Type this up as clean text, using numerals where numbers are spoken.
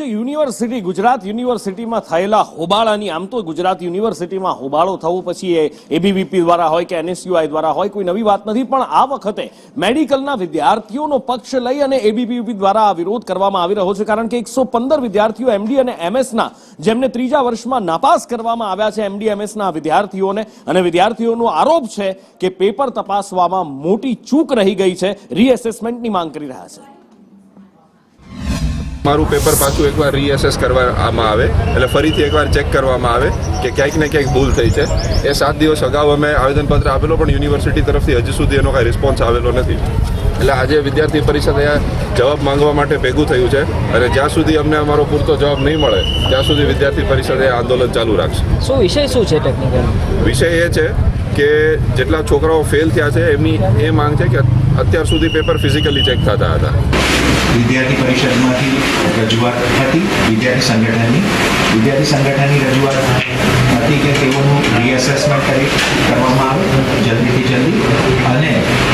છે યુનિવર્સિટી, ગુજરાત યુનિવર્સિટીમાં થયેલા હોબાળાની. આમ તો ગુજરાત યુનિવર્સિટીમાં હોબાળો થવો પછી એબીવીપી દ્વારા હોય કે એનએસયુઆઈ દ્વારા હોય કોઈ નવી વાત નથી, પણ આ વખતે મેડિકલના વિદ્યાર્થીઓનો પક્ષ લઈ અને એબીવીપી દ્વારા આ વિરોધ કરવામાં આવી રહ્યો છે. કારણ કે 115 વિદ્યાર્થીઓ એમડી અને એમએસના, જેમને ત્રીજા વર્ષમાં નાપાસ કરવામાં આવ્યા છે એમડી એમએસના વિદ્યાર્થીઓને, અને વિદ્યાર્થીઓનો આરોપ છે કે પેપર તપાસવામાં મોટી ચૂક રહી ગઈ છે, રીએસેસમેન્ટની માંગ કરી રહ્યા છે. મારું પેપર પાછું એકવાર રીએસેસ કરવામાં આવે, એટલે ફરીથી એકવાર ચેક કરવામાં આવે કે ક્યાંક ને ક્યાંક ભૂલ થઈ છે. એ 7 દિવસ અગાઉ અમે આવેદનપત્ર આપેલો, પણ યુનિવર્સિટી તરફથી હજી સુધી એનો કાંઈ રિસ્પોન્સ આવેલો નથી. એટલે આજે વિદ્યાર્થી પરિષદ અહીંયા જવાબ માંગવા માટે ભેગું થયું છે, અને જ્યાં સુધી અમને અમારો પૂરતો જવાબ નહીં મળે ત્યાં સુધી વિદ્યાર્થી પરિષદ આંદોલન ચાલુ રાખશે. શું વિષય શું છે ટેકનિકલ? વિષય એ છે કે જેટલા છોકરાઓ ફેલ થયા છે એમની એ માંગ છે કે અત્યાર સુધી પેપર ફિઝિકલી ચેક થતા હતા. વિદ્યાર્થી પરિષદમાંથી રજૂઆત હતી, વિદ્યાર્થી સંગઠનની રજૂઆત હતી કે તેઓનું રીએસેસમેન્ટ કરવામાં